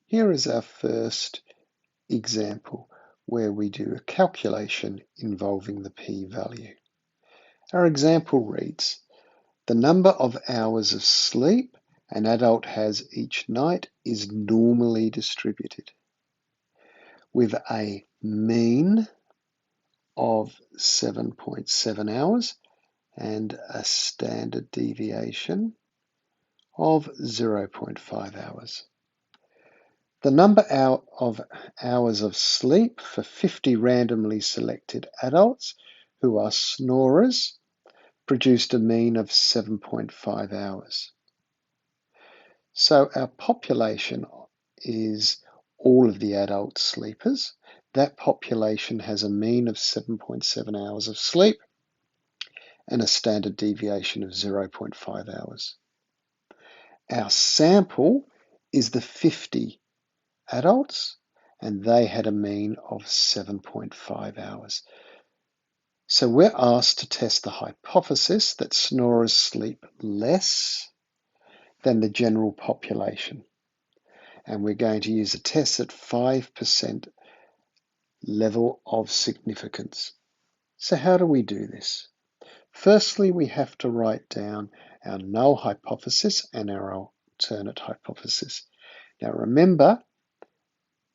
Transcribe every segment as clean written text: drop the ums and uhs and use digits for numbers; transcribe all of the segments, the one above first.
Here is our first example where we do a calculation involving the p-value. Our example reads, the number of hours of sleep an adult has each night is normally distributed, with a mean of 7.7 hours and a standard deviation of 0.5 hours. The number of hours of sleep for 50 randomly selected adults who are snorers produced a mean of 7.5 hours. So our population is all of the adult sleepers. That population has a mean of 7.7 hours of sleep and a standard deviation of 0.5 hours. Our sample is the 50 adults, and they had a mean of 7.5 hours. So we're asked to test the hypothesis that snorers sleep less than the general population. And we're going to use a test at 5% level of significance. So how do we do this? Firstly, we have to write down our null hypothesis and our alternate hypothesis. Now remember,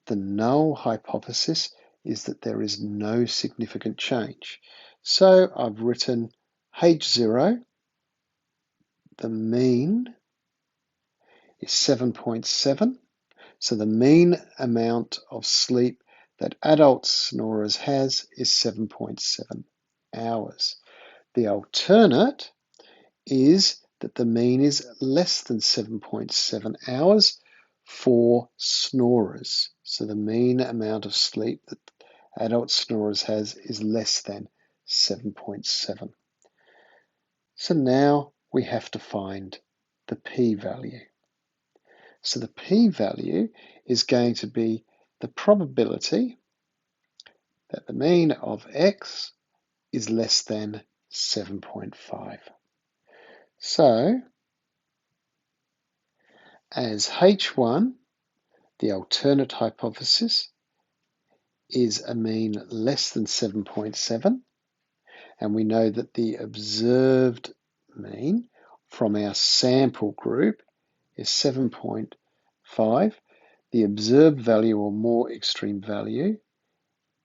the null hypothesis is that there is no significant change. So I've written H0, the mean is 7.7. So the mean amount of sleep that adult snorers has is 7.7 hours. The alternate is that the mean is less than 7.7 hours for snorers. So the mean amount of sleep that adult snorers has is less than 7.7. So now we have to find the p-value. So the p-value is going to be the probability that the mean of x is less than 7.5. So as H1, the alternate hypothesis is a mean less than 7.7, and we know that the observed mean from our sample group is 7.5. The observed value, or more extreme value,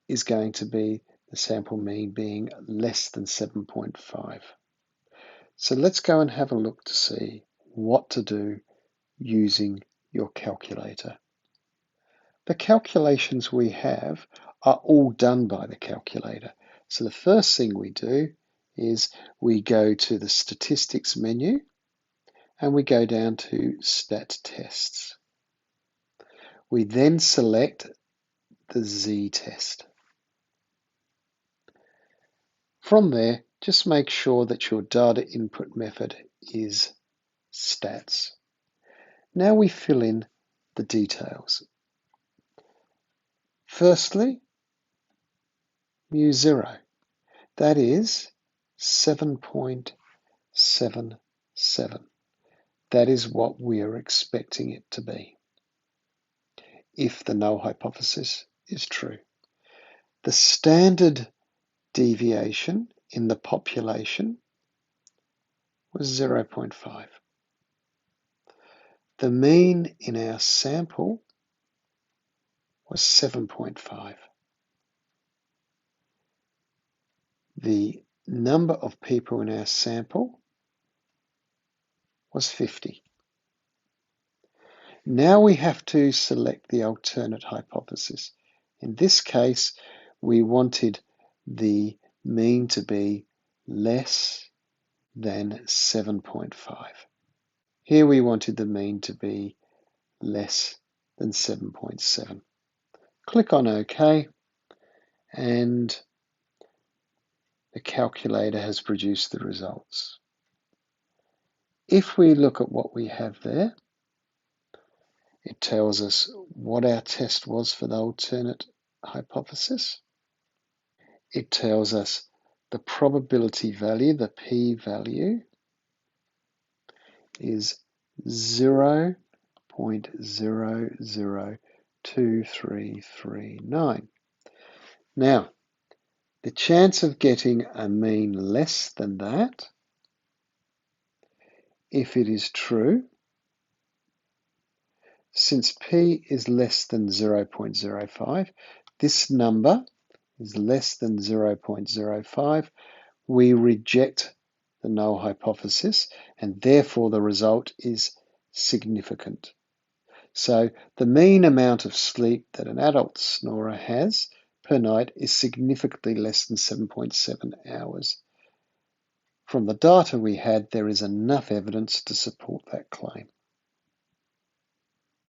is going to be the sample mean being less than 7.5. So let's go and have a look to see what to do using your calculator. The calculations we have are all done by the calculator. So the first thing we do is we go to the statistics menu and we go down to stat tests. We then select the z-test. From there, just make sure that your data input method is stats. Now we fill in the details. Firstly, mu0, that is 7.77. That is what we are expecting it to be, if the null hypothesis is true. The standard deviation in the population was 0.5. The mean in our sample was 7.5. The number of people in our sample was 50. Now we have to select the alternate hypothesis. In this case, we wanted the mean to be less than 7.5. Here we wanted the mean to be less than 7.7. Click on OK, and the calculator has produced the results. If we look at what we have there, it tells us what our test was for the alternate hypothesis. It tells us the probability value, the p-value, is 0.7 0.002339. Now, the chance of getting a mean less than that, if it is true, since p is less than 0.05, this number is less than 0.05, we reject the null hypothesis, and therefore the result is significant. So the mean amount of sleep that an adult snorer has per night is significantly less than 7.7 hours. From the data we had, there is enough evidence to support that claim.